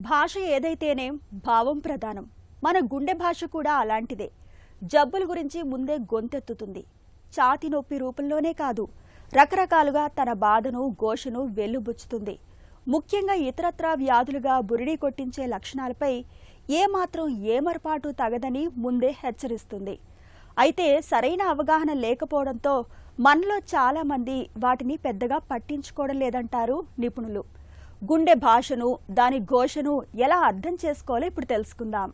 భాష ఏదైతేనేం భావం ప్రధానం. మన గుండె భాష కూడా అలాంటిదే. జబ్బుల గురించి ముందే గొంతెత్తుతుంది. ఛాతీ నొప్పి రూపంలోనే కాదు, రకరకాలుగా తన బాధను ఘోషను వెల్లుబుచ్చుతుంది. ముఖ్యంగా ఇతరత్రా వ్యాధులుగా బురిడి కొట్టించే లక్షణాలపై ఏమాత్రం ఏమరపాటు తగదని ముందే హెచ్చరిస్తుంది. అయితే సరైన అవగాహన లేకపోవడంతో మనలో చాలా మంది వాటిని పెద్దగా పట్టించుకోవడం లేదంటారు నిపుణులు. గుండె భాషను, దాని ఘోషను ఎలా అర్థం చేసుకోవాలో ఇప్పుడు తెలుసుకుందాం.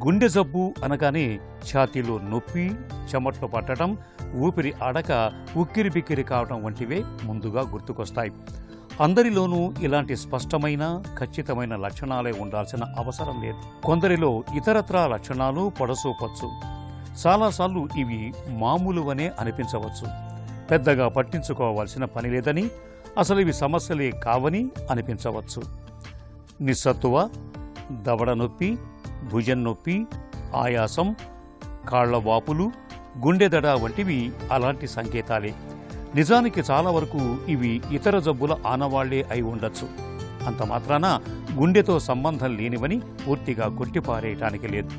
గుండె జబ్బు అనగానే ఛాతీలో నొప్పి, చెమట్లు పట్టడం, ఊపిరి ఆడక ఉక్కిరి బిక్కిరి కావడం వంటివే ముందుగా గుర్తుకొస్తాయి. అందరిలోనూ ఇలాంటి స్పష్టమైన ఖచ్చితమైన లక్షణాలే ఉండాల్సిన అవసరం లేదు. కొందరిలో ఇతరత్రా లక్షణాలు పొడసూపొచ్చు. చాలాసార్లు ఇవి మామూలువనే అనిపించవచ్చు. పెద్దగా పట్టించుకోవాల్సిన పని లేదని, అసలు ఇవి సమస్యలే కావని అనిపించవచ్చు. నిస్సత్తువ, దవడ నొప్పి, భుజం నొప్పి, ఆయాసం, కాళ్ల వాపులు, గుండెదడ వంటివి అలాంటి సంకేతాలే. నిజానికి చాలా వరకు ఇవి ఇతర జబ్బుల ఆనవాళ్లే అయి ఉండొచ్చు. అంత మాత్రాన గుండెతో సంబంధం లేనివని పూర్తిగా కొట్టిపారేయటానికి లేదు.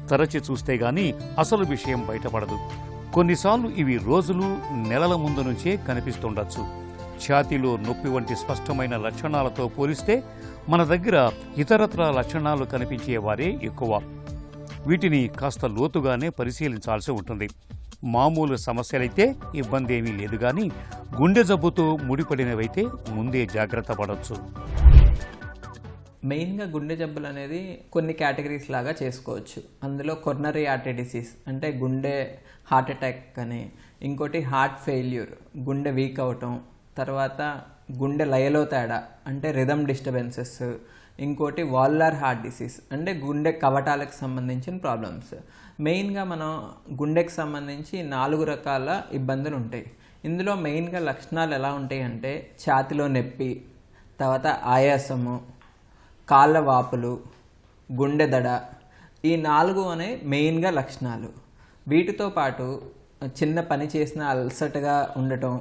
తరచి చూస్తే గాని అసలు విషయం బయటపడదు. కొన్నిసార్లు ఇవి రోజులు, నెలల ముందు నుంచే కనిపిస్తుండొచ్చు. ఛాతీలో నొప్పి వంటి స్పష్టమైన లక్షణాలతో పోలిస్తే మన దగ్గర ఇతరత్రా లక్షణాలు కనిపించే వారే ఎక్కువ. వీటిని కాస్త లోతుగానే పరిశీలించాల్సి ఉంటుంది. మామూలు సమస్యలైతే ఇబ్బంది ఏమీ లేదు, కానీ గుండె జబ్బుతో ముడిపడినవైతే ముందే జాగ్రత్త పడవచ్చు. మెయిన్గా గుండె జబ్బులు అనేది కొన్ని కేటగిరీస్ లాగా చేసుకోవచ్చు. అందులో కొర్నరీ ఆర్టరీ డిసీజ్ అంటే గుండె హార్ట్ అటాక్ అని, ఇంకోటి హార్ట్ ఫెయిల్యూర్ గుండె వీక్ అవటం, తర్వాత గుండె లయలో తేడా అంటే రిథమ్ డిస్టర్బెన్సెస్, ఇంకోటి వాల్వులార్ హార్ట్ డిసీజ్ అంటే గుండె కవటాలకు సంబంధించిన ప్రాబ్లమ్స్. మెయిన్గా మనం గుండెకి సంబంధించి 4 రకాల ఇబ్బందులు ఉంటాయి. ఇందులో మెయిన్గా లక్షణాలు ఎలా ఉంటాయి అంటే ఛాతిలో నొప్పి, తర్వాత ఆయాసము, కాళ్ళ వాపులు, గుండె దడ. ఈ 4 అనే మెయిన్గా లక్షణాలు. వీటితో పాటు చిన్న పని చేసిన అలసటగా ఉండటం,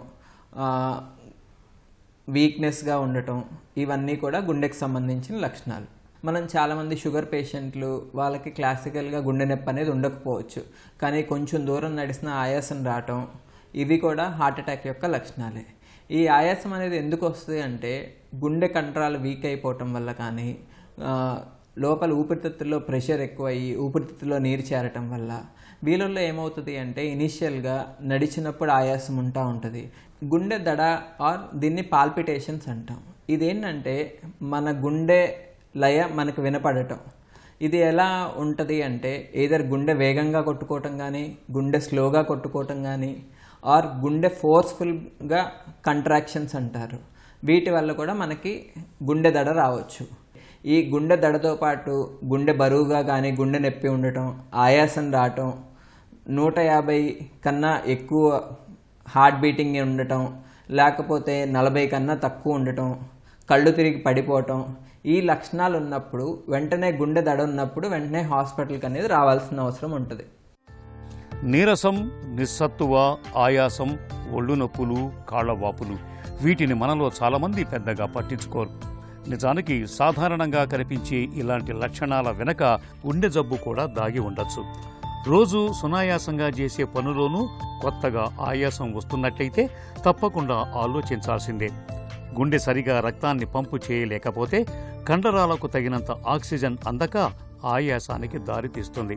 వీక్నెస్గా ఉండటం, ఇవన్నీ కూడా గుండెకి సంబంధించిన లక్షణాలు. మనం చాలామంది షుగర్ పేషెంట్లు, వాళ్ళకి క్లాసికల్గా గుండె నొప్పి అనేది ఉండకపోవచ్చు, కానీ కొంచెం దూరం నడిచిన ఆయాసం రావటం, ఇవి కూడా హార్ట్ అటాక్ యొక్క లక్షణాలే. ఈ ఆయాసం అనేది ఎందుకు వస్తుంది అంటే గుండె కంట్రాల్ వీక్ అయిపోవటం వల్ల, కానీ లోపల ఊపిరితిత్తుల్లో ప్రెషర్ ఎక్కువయ్యి ఊపిరితిత్తుల్లో నీరు చేరటం వల్ల. వీళ్ళల్లో ఏమవుతుంది అంటే ఇనీషియల్గా నడిచినప్పుడు ఆయాసం ఉంటుంది. గుండె దడ ఆర్ దీన్ని పాల్పిటేషన్స్ అంటాం. ఇదేంటంటే మన గుండె లయ మనకు వినపడటం. ఇది ఎలా ఉంటుంది అంటే ఏదర్ గుండె వేగంగా కొట్టుకోవటం కానీ, గుండె స్లోగా కొట్టుకోవటం కానీ, ఆర్ గుండె ఫోర్స్ఫుల్గా కంట్రాక్షన్స్ అంటారు. వీటి వల్ల కూడా మనకి గుండె దడ రావచ్చు. ఈ గుండె దడతో పాటు గుండె బరువుగా కానీ గుండె నొప్పి ఉండటం, ఆయాసం రావటం, 150 కన్నా ఎక్కువ హార్ట్ బీటింగ్ ఉండటం, లేకపోతే 40 కన్నా తక్కువ ఉండటం, కళ్ళు తిరిగి పడిపోవటం, ఈ లక్షణాలు ఉన్నప్పుడు వెంటనే గుండె దడ ఉన్నప్పుడు వెంటనే హాస్పిటల్కి అనేది రావాల్సిన అవసరం ఉంటుంది. నీరసం, నిస్సత్తువ, ఆయాసం, ఒళ్ళు నొప్పులు, కాళ్ల వాపులు, వీటిని మనలో చాలామంది పెద్దగా పట్టించుకోరు. నిజానికి సాధారణంగా కనిపించే ఇలాంటి లక్షణాల వెనక గుండె జబ్బు కూడా దాగి ఉండొచ్చు. రోజు సునాయాసంగా చేసే పనులోనూ కొత్తగా ఆయాసం వస్తున్నట్లయితే తప్పకుండా ఆలోచించాల్సిందే. గుండె సరిగా రక్తాన్ని పంపు చేయలేకపోతే కండరాలకు తగినంత ఆక్సిజన్ అందక ఆయాసానికి దారితీస్తుంది.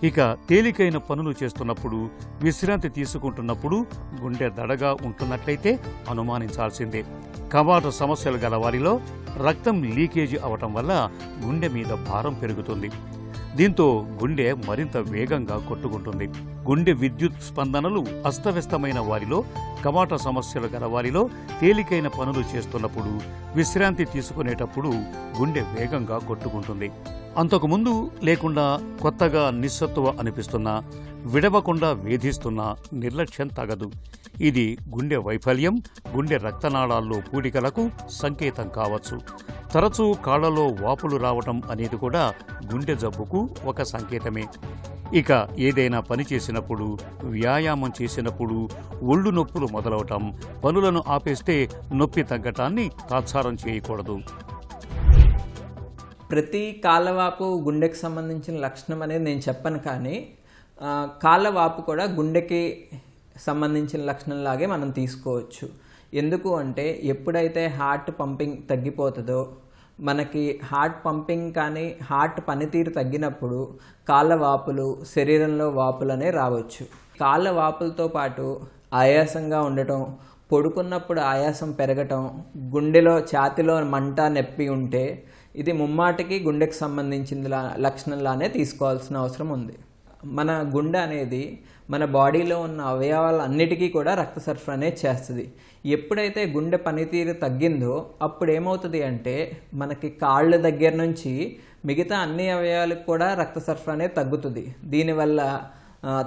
ఇక తేలికైన పనులు చేస్తున్నప్పుడు, విశ్రాంతి తీసుకుంటున్నప్పుడు గుండె దడగా ఉంటున్నట్లయితే అనుమానించాల్సిందే. కవాట సమస్యలు గల వారిలో రక్తం లీకేజీ అవటం వల్ల గుండె మీద భారం పెరుగుతుంది. దీంతో గుండె మరింత వేగంగా కొట్టుకుంటుంది. గుండె విద్యుత్ స్పందనలు అస్తవ్యస్తమైన వారిలో, కవాట సమస్యలు గల వారిలో తేలికైన పనులు చేస్తున్నప్పుడు, విశ్రాంతి తీసుకునేటప్పుడు గుండె వేగంగా కొట్టుకుంటుంది. అంతకుముందు లేకుండా కొత్తగా నిస్సత్తువ అనిపిస్తున్నా, విడవకుండా వేధిస్తున్నా నిర్లక్ష్యం తగదు. ఇది గుండె వైఫల్యం, గుండె రక్తనాళాల్లో పూడికలకు సంకేతం కావచ్చు. తరచూ కాళ్లలో వాపులు రావటం అనేది కూడా గుండె జబ్బుకు ఒక సంకేతమే. ఇక ఏదైనా పని చేసినప్పుడు, వ్యాయామం చేసినప్పుడు ఒళ్ళు నొప్పులు మొదలవటం, పనులను ఆపేస్తే నొప్పి తగ్గటాన్ని తాత్సారం చేయకూడదు. ప్రతి కాళ్ళవాపు గుండెకి సంబంధించిన లక్షణం అనేది నేను చెప్పను, కానీ కాళ్ళవాపు కూడా గుండెకి సంబంధించిన లక్షణంలాగే మనం తీసుకోవచ్చు. ఎందుకు అంటే ఎప్పుడైతే హార్ట్ పంపింగ్ తగ్గిపోతుందో, మనకి హార్ట్ పంపింగ్ కానీ హార్ట్ పనితీరు తగ్గినప్పుడు కాళ్ళ వాపులు, శరీరంలో వాపులనే రావచ్చు. కాళ్ళ వాపులతో పాటు ఆయాసంగా ఉండటం, పడుకున్నప్పుడు ఆయాసం పెరగటం, గుండెలో ఛాతిలో మంట, నొప్పి ఉంటే ఇది ముమ్మాటికి గుండెకి సంబంధించిన లక్షణంలానే తీసుకోవాల్సిన అవసరం ఉంది. మన గుండె అనేది మన బాడీలో ఉన్న అవయవాలన్నిటికీ కూడా రక్త సరఫరా అనేది చేస్తుంది. ఎప్పుడైతే గుండె పనితీరు తగ్గిందో అప్పుడు ఏమవుతుంది అంటే మనకి కాళ్ళ దగ్గర నుంచి మిగతా అన్ని అవయవాలకు కూడా రక్త సరఫరా అనేది తగ్గుతుంది. దీనివల్ల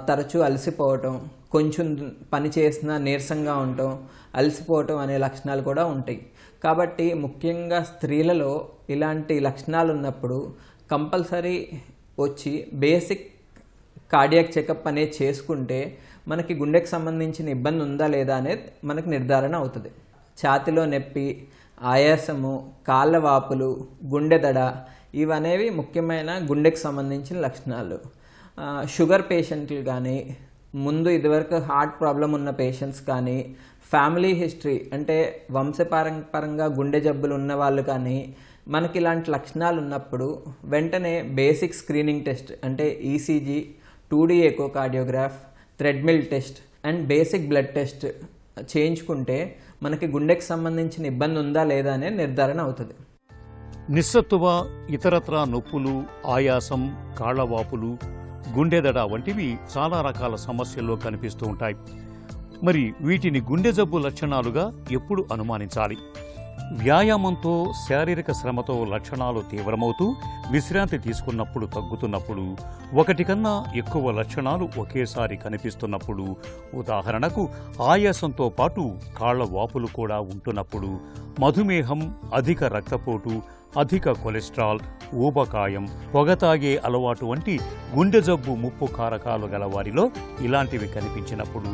తరచూ అలసిపోవటం, కొంచెం పని చేసినా నీరసంగా ఉండటం, అలసిపోవటం అనే లక్షణాలు కూడా ఉంటాయి. కాబట్టి ముఖ్యంగా స్త్రీలలో ఇలాంటి లక్షణాలు ఉన్నప్పుడు కంపల్సరీ వచ్చి బేసిక్ కార్డియాక్ చెకప్ అనేది చేసుకుంటే మనకి గుండెకి సంబంధించిన ఇబ్బంది ఉందా లేదా అనేది మనకి నిర్ధారణ అవుతుంది. ఛాతిలో నొప్పి, ఆయాసము, కాళ్ళ వాపులు, గుండె దడ ఇవనేవి ముఖ్యమైన గుండెకి సంబంధించిన లక్షణాలు. షుగర్ పేషెంట్లు కానీ, ముందు ఇదివరకు హార్ట్ ప్రాబ్లం ఉన్న పేషెంట్స్ కానీ, ఫ్యామిలీ హిస్టరీ అంటే వంశపారంపరంగా గుండె జబ్బులు ఉన్న వాళ్ళు కానీ మనకి ఇలాంటి లక్షణాలు ఉన్నప్పుడు వెంటనే బేసిక్ స్క్రీనింగ్ టెస్ట్ అంటే ECG, 2D echocardiograph, treadmill test and basic blood test చేయించుకుంటే మనకి గుండెకి సంబంధించిన ఇబ్బంది ఉందా లేదా అనే నిర్ధారణ అవుతుంది. నిస్సత్తువ, ఇతరత్రా నొప్పులు, ఆయాసం, కాళ్లవాపులు, గుండెదడ వంటివి చాలా రకాల సమస్యల్లో కనిపిస్తూ ఉంటాయి. మరి వీటిని గుండె జబ్బు లక్షణాలుగా ఎప్పుడు అనుమానించాలి? వ్యాయామంతో, శారీరక శ్రమతో లక్షణాలు తీవ్రమవుతూ విశ్రాంతి తీసుకున్నప్పుడు తగ్గుతున్నప్పుడు, ఒకటి కన్నా ఎక్కువ లక్షణాలు ఒకేసారి కనిపిస్తున్నప్పుడు, ఉదాహరణకు ఆయాసంతో పాటు కాళ్ల వాపులు కూడా ఉంటున్నప్పుడు, మధుమేహం, అధిక రక్తపోటు, అధిక కొలెస్ట్రాల్, ఊబకాయం, పొగ తాగే అలవాటు వంటి గుండె జబ్బు ముప్పు కారకాలు గల వారిలో ఇలాంటివి కనిపించినప్పుడు,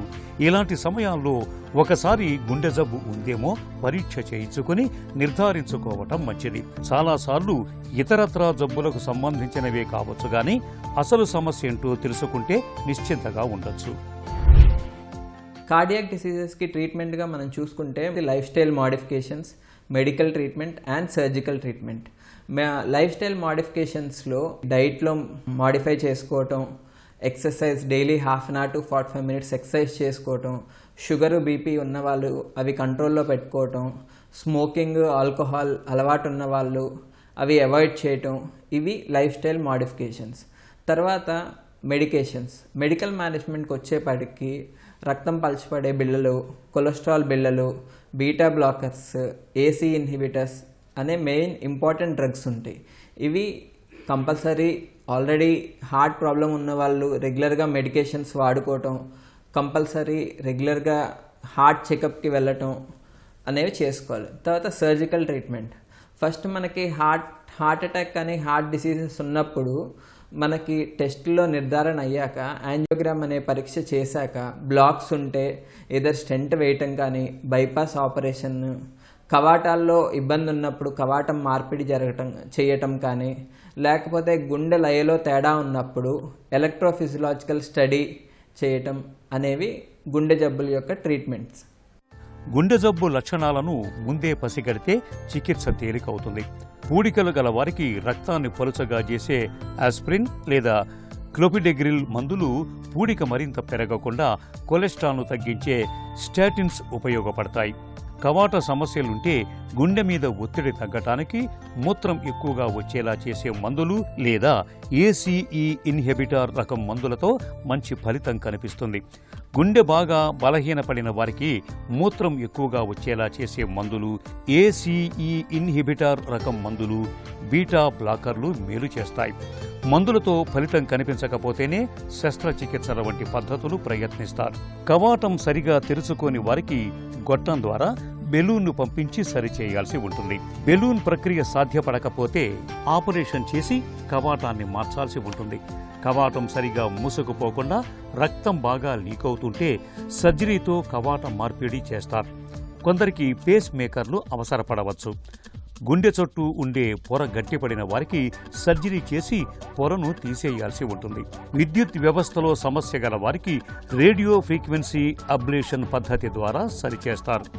ఇలాంటి సమయాల్లో ఒకసారి గుండె జబ్బు ఉందేమో పరీక్ష చేయించుకుని నిర్ధారించుకోవటం మంచిది. చాలాసార్లు ఇతరత్రా జబ్బులకు సంబంధించినవే కావచ్చు గాని అసలు సమస్య ఏంటో తెలుసుకుంటే నిశ్చింతగా ఉండొచ్చు. కార్డియాక్ డిసీజెస్కి ట్రీట్మెంట్గా మనం చూసుకుంటే life style modifications, medical treatment and surgical treatment. Life style మాడిఫికేషన్స్లో డైట్లో మాడిఫై చేసుకోవటం, exercise daily 1/2 hour to 45 minutes exercise చేసుకోవటం, షుగర్, బీపీ ఉన్నవాళ్ళు అవి కంట్రోల్లో పెట్టుకోవటం, స్మోకింగ్, ఆల్కహాల్ అలవాటు ఉన్న వాళ్ళు అవి అవాయిడ్ చేయటం, ఇవి లైఫ్ స్టైల్ మాడిఫికేషన్స్. తర్వాత మెడికేషన్స్. మెడికల్ మేనేజ్మెంట్కి వచ్చేపటికి రక్తం పలచబడే బిళ్ళలు, కొలెస్ట్రాల్ బిళ్ళలు, బీటా బ్లాకర్స్, ఏసీ ఇన్హిబిటర్స్ అనే మెయిన్ ఇంపార్టెంట్ డ్రగ్స్ ఉంటాయి. ఇవి కంపల్సరీ ఆల్రెడీ హార్ట్ ప్రాబ్లం ఉన్న వాళ్ళు రెగ్యులర్గా మెడికేషన్స్ వాడుకోవటం, కంపల్సరీ రెగ్యులర్గా హార్ట్ చెకప్కి వెళ్ళటం అనేవి చేసుకోవాలి. తర్వాత సర్జికల్ ట్రీట్మెంట్. ఫస్ట్ మనకి హార్ట్ అటాక్ కానీ హార్ట్ డిసీజెస్ ఉన్నప్పుడు మనకి టెస్ట్లో నిర్ధారణ అయ్యాక యాంజియోగ్రామ్ అనే పరీక్ష చేశాక బ్లాక్స్ ఉంటే ఏదర్ స్టెంట్ వేయటం కానీ, బైపాస్ ఆపరేషన్, కవాటాల్లో ఇబ్బంది ఉన్నప్పుడు కవాటం మార్పిడి చేయటం కానీ, లేకపోతే గుండె లయలో తేడా ఉన్నప్పుడు ఎలక్ట్రోఫిజియలాజికల్ స్టడీ చేయటం అనేవి గుండె జబ్బుల యొక్క ట్రీట్మెంట్స్. గుండె జబ్బు లక్షణాలను ముందే పసిగడితే చికిత్స తేలికవుతుంది. పూడికలు గల వారికి రక్తాన్ని పలుచగా చేసే ఆస్పిరిన్ లేదా క్లోపిడెగ్రిల్ మందులు పూడిక మరింత పెరగకుండా కొలెస్ట్రాల్ను తగ్గించే స్టాటిన్స్ ఉపయోగపడతాయి. కవాట సమస్యలుంటే గుండె మీద ఒత్తిడి తగ్గటానికి మూత్రం ఎక్కువగా వచ్చేలా చేసే మందులు లేదా ఏసీఈ ఇన్హిబిటర్ రకం మందులతో మంచి ఫలితం కనిపిస్తుంది. గుండె బాగా బలహీనపడిన వారికి మూత్రం ఎక్కువగా వచ్చేలా చేసే మందులు, ఏసీఈ ఇన్హిబిటర్ రకం మందులు, బీటా బ్లాకర్లు మేలు చేస్తాయి. మందులతో ఫలితం కనిపించకపోతేనే శస్త్రచికిత్సల వంటి పద్ధతులు ప్రయత్నిస్తారు. కవాటం సరిగా తెరుచుకోని వారికి గొట్టం ద్వారా బెలూన్ను పంపించి సరిచేయాల్సి ఉంటుంది. బెలూన్ ప్రక్రియ సాధ్యపడకపోతే ఆపరేషన్ చేసి కవాటాన్ని మార్చాల్సి ఉంటుంది. కవాటం సరిగా మూసుకుపోకుండా రక్తం బాగా లీక్ అవుతుంటే సర్జరీతో కవాటం మార్పిడి చేస్తారు. కొందరికి పేస్ మేకర్లు అవసరపడవచ్చు. గుండె చుట్టూ ఉండే పొర గట్టిపడిన వారికి సర్జరీ చేసి పొరను తీసేయాల్సి ఉంటుంది. విద్యుత్ వ్యవస్థలో సమస్య గల వారికి రేడియో ఫ్రీక్వెన్సీ అబ్లేషన్ పద్ధతి ద్వారా సరిచేస్తారు.